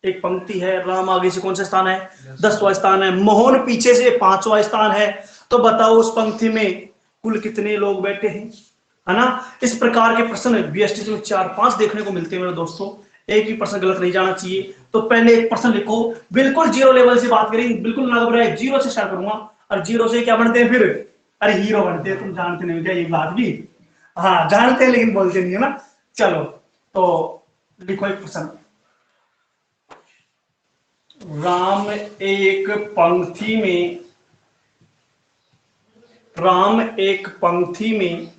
एक पंक्ति है, राम आगे से कौन सा स्थान है, 10वां स्थान है। मोहन पीछे से 5वां स्थान है। तो बताओ उस पंक्ति में कुल कितने लोग बैठे हैं, है ना। इस प्रकार के प्रश्न बीएसटी में 4-5 देखने को मिलते हैं मेरे दोस्तों। एक ही प्रश्न गलत नहीं जाना चाहिए। तो पहले एक प्रश्न लिखो, बिल्कुल जीरो लेवल से बात करेंगे, बिल्कुल ना घबराए, जीरो से स्टार्ट करूंगा। और जीरो से क्या बनते हैं फिर, अरे हीरो बनते हैं, तुम जानते नहीं हो क्या ये बात भी, हाँ जानते हैं लेकिन बोलते नहीं है ना। चलो तो लिखो एक प्रश्न, राम एक पंक्ति में, राम एक पंक्ति में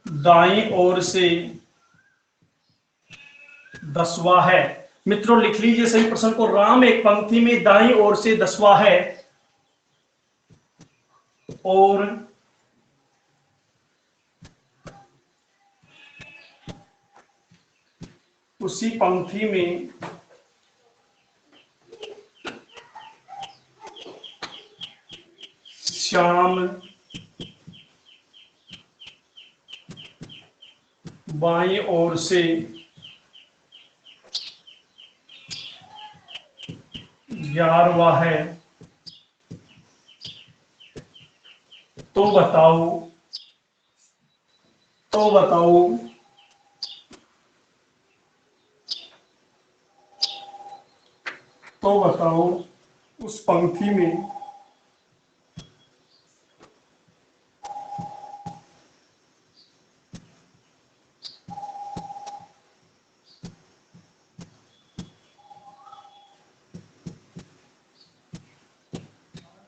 दाईं ओर से 10वां है। मित्रों लिख लीजिए सही प्रश्न को, राम एक पंक्ति में दाईं ओर से 10वां है, और उसी पंक्ति में श्याम बाईं ओर से 11वां है, तो बताओ तो बताओ तो बताओ उस पंक्ति में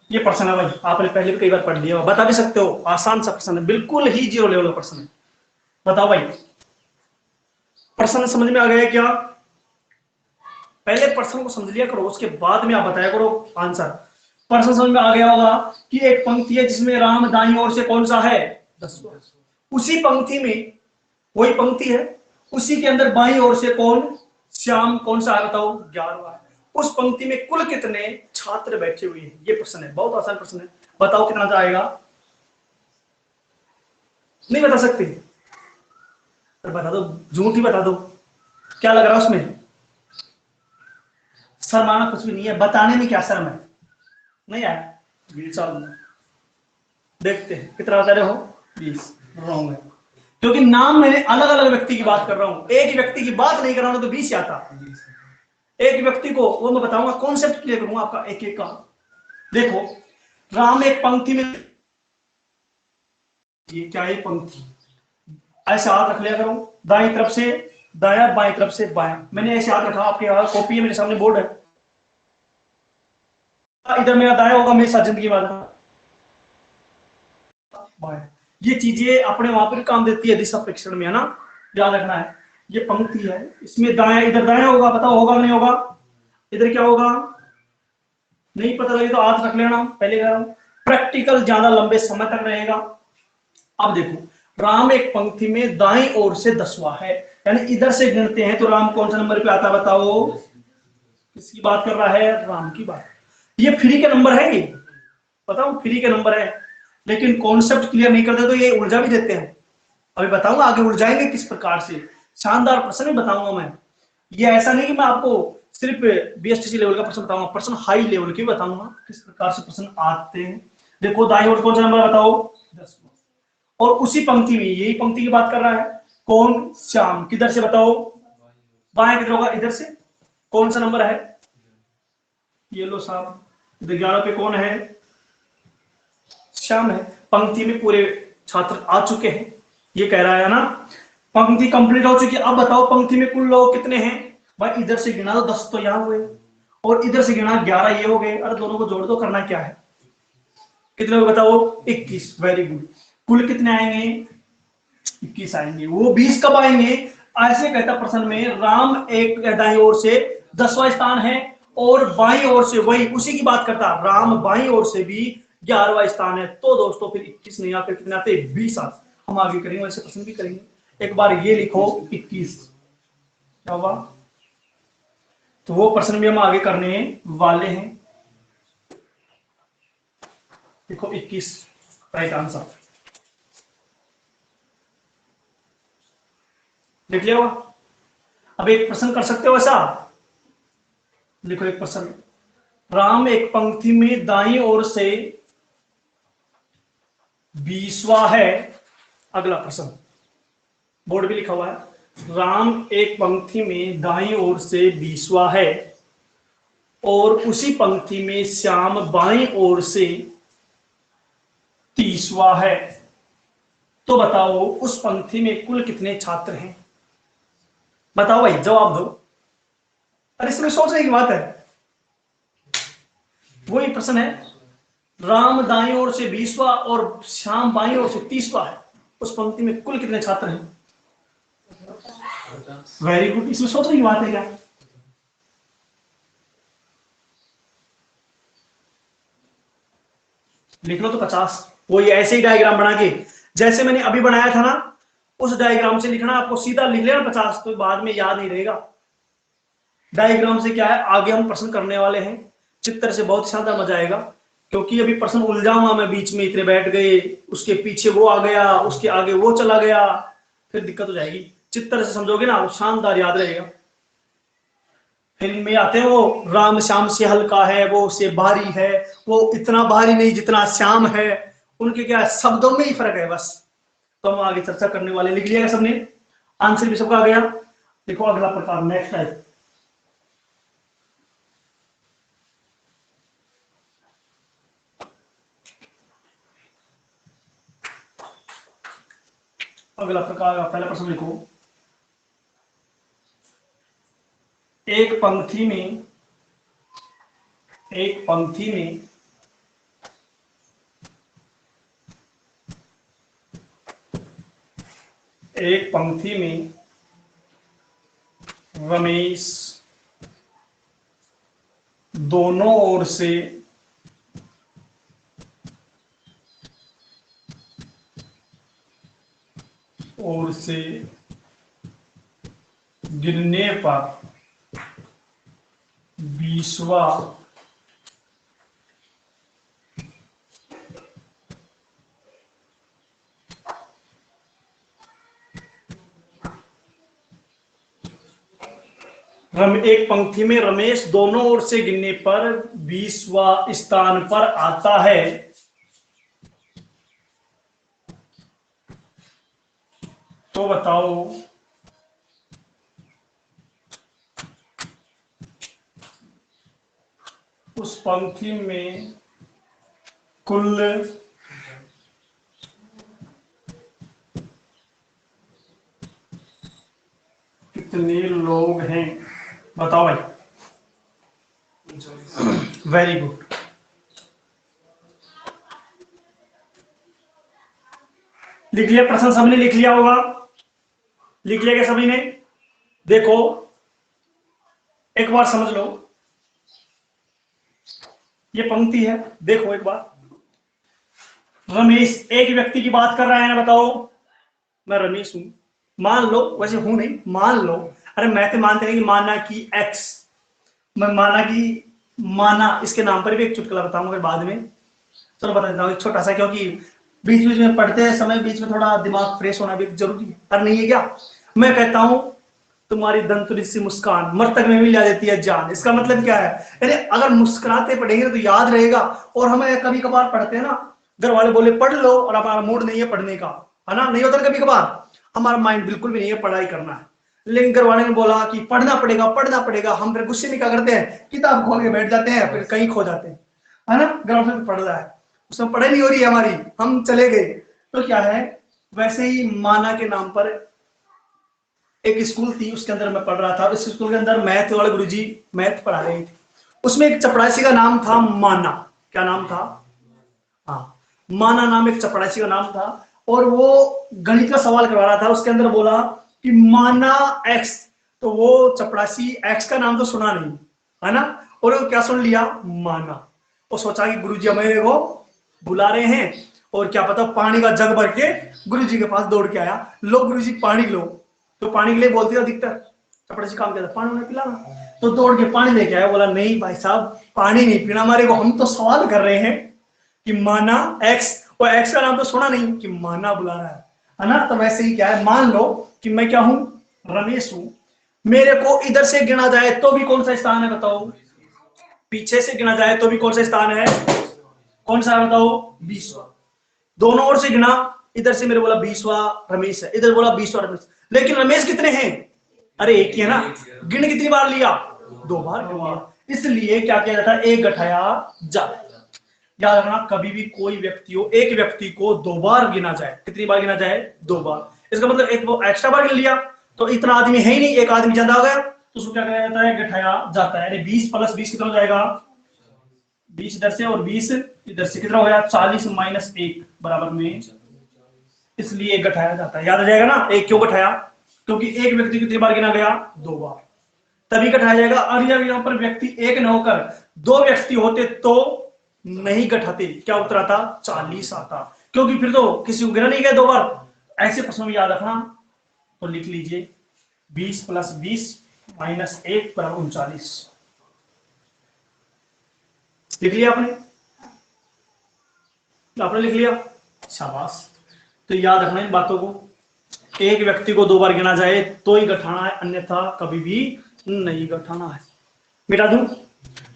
ये प्रश्न है भाई, आपने पहले भी कई बार पढ़ लिया, बता भी सकते हो, आसान सा प्रश्न है, बिल्कुल ही जीरो लेवल का प्रश्न है। बताओ भाई, प्रश्न समझ में आ गया क्या? पहले प्रश्न को समझ लिया करो, उसके बाद में आप बताया करो आंसर। प्रश्न समझ में आ गया होगा कि एक पंक्ति है जिसमें राम दाईं ओर से कौन सा है? 10वां। उसी पंक्ति में, वही पंक्ति है, उसी के अंदर बाईं ओर से कौन? श्याम। कौन सा है बताओ? 11वां है। उस पंक्ति में कुल कितने छात्र बैठे हुए हैं? ये प्रश्न है, बहुत आसान प्रश्न है। बताओ कितना आएगा? नहीं बता सकते? तो बता दो, झूठ ही बता दो। क्या लग रहा है उसमें? शर्माना कुछ भी नहीं है, बताने में क्या शर्म है? नहीं आया? चलो देखते हैं कितना बता रहे हो। 20 रॉन्ग है, क्योंकि नाम मैंने अलग अलग व्यक्ति की बात कर रहा हूं, एक ही व्यक्ति की बात नहीं कर रहा हूं, तो 20 आता। एक व्यक्ति को वो मैं बताऊंगा, कॉन्सेप्ट क्लियर करूंगा आपका एक एक का। देखो, राम एक पंक्ति में, ये क्या है पंक्ति, ऐसे हाथ रख लिया करो, दाएं तरफ से दाया, बाएं तरफ से बाया। मैंने ऐसे हाथ रखा, आपके हाथ कॉपी है, मेरे सामने बोर्ड है, इधर मेरा दाया होगा, मेरी साथ जिंदगी बात। ये चीजें अपने वहां पर काम देती है दिशा परीक्षण में, है ना, ध्यान रखना है। ये पंक्ति है, इसमें दाया, इधर दाया होगा, बताओ होगा नहीं होगा? इधर क्या होगा? नहीं पता लगे तो हाथ रख लेना, पहले कह रहा हूं, प्रैक्टिकल ज्यादा लंबे समय तक रहेगा। अब देखो, राम एक पंक्ति में दाईं ओर से 10वां है, यानी इधर से गिनते हैं तो राम कौन सा नंबर पे आता है बताओ? किसकी बात कर रहा है? राम की बात। ये फ्री के नंबर है, ये बताओ, फ्री के नंबर है, लेकिन कॉन्सेप्ट क्लियर नहीं करते तो ये उलझा भी देते हैं। अभी बताऊंगा आगे उलझाएंगे किस प्रकार से, शानदार प्रश्न भी बताऊंगा मैं। ये ऐसा नहीं कि मैं आपको सिर्फ बीएसटीसी लेवल का प्रश्न बताऊंगा, प्रश्न हाई लेवल के बताऊंगा किस प्रकार से प्रश्न आते हैं। देखो, दाईं ओर कौन सा नंबर बताओ? 10। और उसी पंक्ति में, यही पंक्ति की बात कर रहा है, कौन? श्याम। किधर से बताओ? बाएं किधर होगा? इधर से। कौन सा नंबर है? ये लो साहब, 11 पे कौन है? श्याम है। पंक्ति में पूरे छात्र आ चुके हैं, ये कह रहा है ना, पंक्ति कंप्लीट हो चुकी है। अब बताओ पंक्ति में कुल लोग कितने हैं? भाई इधर से गिना तो 10 तो यहाँ हुए, और इधर से गिना 11 ये हो गए। अरे दोनों को जोड़ दो, करना क्या है? कितने को बताओ? 21। Very good. कुल कितने आएंगे? 21 आएंगे। वो 20 कब आएंगे? ऐसे कहता प्रश्न में, राम एक दाईं ओर से 10वां स्थान है, और बाईं ओर से वही उसी की बात करता, राम बाईं ओर से भी 11वां स्थान है। तो दोस्तों फिर 21 नहीं आते, कितने आते? 20 आते। हम आगे करेंगे, वैसे प्रश्न भी करेंगे। एक बार ये लिखो 21, क्या हुआ? तो वो प्रश्न भी हम आगे करने वाले हैं। देखो 21 राइट आंसर लिख लिया हुआ। अब एक प्रश्न कर सकते हो ऐसा, देखो एक प्रश्न, राम एक पंक्ति में दाईं ओर से 20वां है। अगला प्रश्न, बोर्ड भी लिखा हुआ है, राम एक पंक्ति में दाईं ओर से 20वां है, और उसी पंक्ति में श्याम बाईं ओर से 30वां है। तो बताओ उस पंक्ति में कुल कितने छात्र हैं? बताओ भाई, जवाब दो। अरे इसमें सोचने की बात है, वही प्रश्न है, राम दाईं ओर से 20वां और श्याम बाईं ओर से 30वां है, उस पंक्ति में कुल कितने छात्र हैं? Very good. इसमें सोचने की बात है क्या? लिख लो तो 50। वो ये ऐसे ही डायग्राम बना के, जैसे मैंने अभी बनाया था ना, उस डायग्राम से लिखना, आपको सीधा लिख लेना 50, तो बाद में याद नहीं रहेगा। डायग्राम से क्या है, आगे हम प्रश्न करने वाले हैं, चित्र से बहुत शानदार मजा आएगा, क्योंकि अभी प्रश्न उलझाऊंगा मैं, बीच में इतने बैठ गए, उसके पीछे वो आ गया, उसके आगे वो चला गया, फिर दिक्कत हो जाएगी। चित्तर से समझोगे ना, शानदार याद रहेगा। फिल्म में आते हैं वो राम श्याम से हल्का है, वो से भारी है, वो इतना भारी नहीं जितना श्याम है। उनके क्या है, शब्दों में ही फर्क है बस। तो हम आगे चर्चा करने वाले, लिख लिया सबने, आंसर भी सबका आ गया। देखो अगला प्रकार, नेक्स्ट है, अगला प्रकार का पहला प्रश्न लिखो। एक पंक्ति में, एक पंक्ति में एक पंक्ति में रमेश दोनों ओर से गिरने पर 20वां एक पंक्ति में रमेश दोनों ओर से गिनने पर 20वां स्थान पर आता है, तो बताओ उस पंक्ति में कुल कितने लोग हैं? बताओ भाई। Very good. लिख लिया प्रश्न, सबने लिख लिया होगा, लिख लिया क्या सभी ने? देखो एक बार समझ लो, ये पंक्ति है, देखो एक बार। रमेश एक व्यक्ति की बात कर रहा है ना, बताओ मैं रमेश हूं, मान लो, वैसे हूं नहीं, मान लो, अरे मैं तो मानते नहीं कि माना कि एक्स, मैं माना कि माना, इसके नाम पर भी एक चुटकुला बताऊंगा बाद में, चलो बता देता हूँ एक छोटा सा, क्योंकि बीच बीच में पढ़ते समय बीच में थोड़ा दिमाग फ्रेश होना भी जरूरी है, पर नहीं है क्या? मैं कहता हूं तुम्हारी दंतुरी सी मुस्कान मृतक में भी ला देती है जान। इसका मतलब क्या है? यानी अगर मुस्कुराते पढ़ेंगे तो याद रहेगा। और हमें कभी कभार पढ़ते हैं ना, घर वाले बोले पढ़ लो और हमारा मूड नहीं है पढ़ने का, है ना, नहीं होता कभी कभार, हमारा माइंड बिल्कुल भी नहीं है पढ़ाई करना है, लेकिन घर वाले ने बोला कि पढ़ना पड़ेगा पढ़ना पड़ेगा, हम फिर गुस्से में क्या करते हैं, किताब खोल के बैठ जाते हैं, फिर कहीं खो जाते हैं, है ना, घर वाले पढ़ रहा है, उसमें पढ़ाई नहीं हो रही है हमारी, हम चले गए। तो क्या है, वैसे ही माना के नाम पर एक स्कूल थी, उसके अंदर मैं पढ़ रहा था, उस स्कूल के अंदर मैथ वाले गुरुजी मैथ पढ़ा रहे थे, उसमें एक चपरासी का नाम था माना। क्या नाम था? हाँ, माना नाम एक चपरासी का नाम था, और वो गणित का सवाल करवा रहा था, उसके अंदर बोला कि माना एक्स, तो वो चपरासी एक्स का नाम तो सुना नहीं, है ना, और वो क्या सुन लिया, माना। वो सोचा कि गुरुजी हमें को बुला रहे हैं, और क्या पता पानी का जग भर के गुरुजी के पास दौड़ के आया, लो गुरुजी पानी लो, तो पानी के लिए बोलती है अधिकतर चपरासी, काम क्या था, पानी उन्हें पिलाना, तो दौड़ के पानी लेके आया, बोला नहीं भाई साहब पानी नहीं पीना हमारे को, हम तो सवाल कर रहे हैं कि माना एक्स, और एक्स का नाम तो सुना नहीं कि माना बुला रहा है ना। तो वैसे ही क्या है, मान लो कि मैं क्या हूं, रमेश हूं, मेरे को इधर से गिना जाए तो भी कौन सा स्थान है बताओ, पीछे से गिना जाए तो भी कौन सा स्थान है, कौन सा है बताओ, 20वां। दोनों ओर से गिना, इधर से मेरे बोला 20वां रमेश है, इधर बोला 20वां रमेश, लेकिन रमेश कितने हैं, अरे एक ही है ना, गिन कितनी बार लिया, 2 बार गिन लिया, इसलिए क्या किया जाता है, एक गठाया जाता। याद रखना, कभी भी कोई व्यक्ति हो, एक व्यक्ति को 2 बार गिना जाए, कितनी बार गिना जाए, 2 बार, इसका मतलब एक वो एक्स्ट्रा बार गिन लिया, तो इतना आदमी है ही नहीं, एक आदमी ज्यादा हो गया, तो उसको क्या किया जाता है, गठाया जाता है। 20 + 20 कितना हो जाएगा, 20 इधर से और 20 इधर से, कितना हो गया, 40 - 1 बराबर में, इसलिए एक गठाया जाता है। याद आ जाएगा ना, एक क्यों गठाया, क्योंकि एक व्यक्ति कितनी बार गिना गया, 2 बार, तभी गठाया जाएगा। और यहाँ पर व्यक्ति एक न होकर 2 व्यक्ति होते तो नहीं गठाते, क्या उत्तर आता, 40 आता, क्योंकि फिर तो किसी को गिना नहीं गया 2 बार। ऐसे प्रश्नों में याद रखना, तो लिख लीजिए 20 + 20 - 1 बराबर 39। लिख लिया आपने, आपने लिख लिया, शाबाश। तो याद रखना इन बातों को, एक व्यक्ति को 2 बार गिना जाए तो ही गठाना है, अन्यथा कभी भी नहीं गठाना है। मिटा दूं?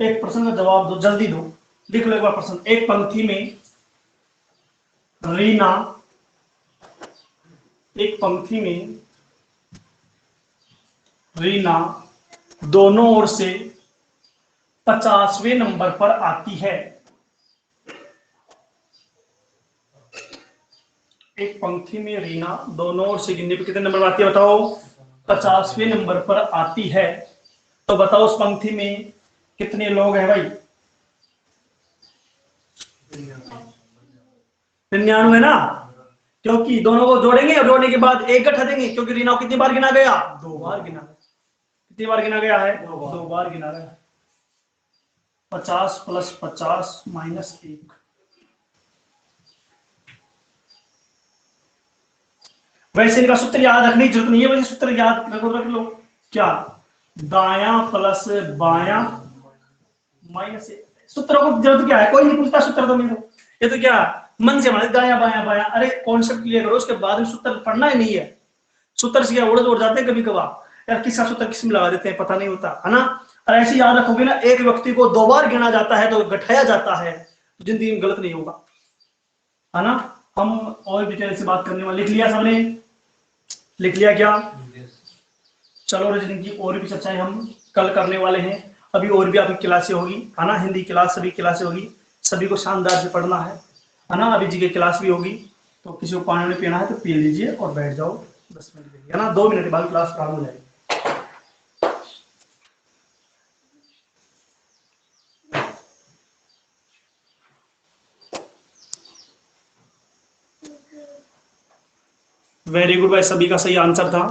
एक प्रश्न का जवाब दो, जल्दी दो, लिख लो एक बार प्रश्न। एक पंक्ति में रीना, एक पंक्ति में रीना दोनों ओर से 50वें नंबर पर आती है। एक पंक्ति में रीना दोनों ओर से गिनने पे कितने नंबर आती है बताओ? 50वें नंबर पर आती है। तो बताओ उस पंक्ति में कितने लोग हैं भाई? 99 ना, क्योंकि दोनों को जोड़ेंगे और जोड़ने के बाद एक गठा देंगे, क्योंकि रीना को कितनी बार गिना गया? 2 बार गिना। कितनी बार गिना गया है? 2 बार गिना गया। 50 + 50 - 1। वैसे इनका सूत्र याद रखने की जरूरत नहीं है, वैसे सूत्र याद रख लो। क्या? दाया प्लस बाया माइनस। सूत्रों को जरूरत क्या है? कोई नहीं पूछता सूत्र तो मेरे को, ये तो क्या मन से बना दाया बाया बाया। अरे कॉन्सेप्ट क्लियर करो, उसके बाद में सूत्र पढ़ना ही नहीं है। सूत्र से क्या उड़ जाते हैं कभी कभार यार, किसका सूत्र किस में लगा देते हैं पता नहीं होता है ना। और ऐसे याद रखोगे ना, एक व्यक्ति को 2 बार गिना जाता है तो गठाया जाता है, तो जिंदगी में गलत नहीं होगा, है ना। हम और डिटेल से बात करने वाले, लिख लिया सबने? लिख लिया क्या? चलो रजनी की और भी चर्चाएं हम कल करने वाले हैं। अभी और भी आपकी क्लासें होगी, है ना। हिंदी क्लास, सभी क्लासें होगी, सभी को शानदार से पढ़ना है ना। अभी जी की क्लास भी होगी, तो किसी को पानी पीना है तो पी लीजिए और बैठ जाओ 10 मिनट के लिए, है ना। 2 मिनट के बाद क्लास खत्म हो जाएगी। वेरी गुड भाई, सभी का सही आंसर था।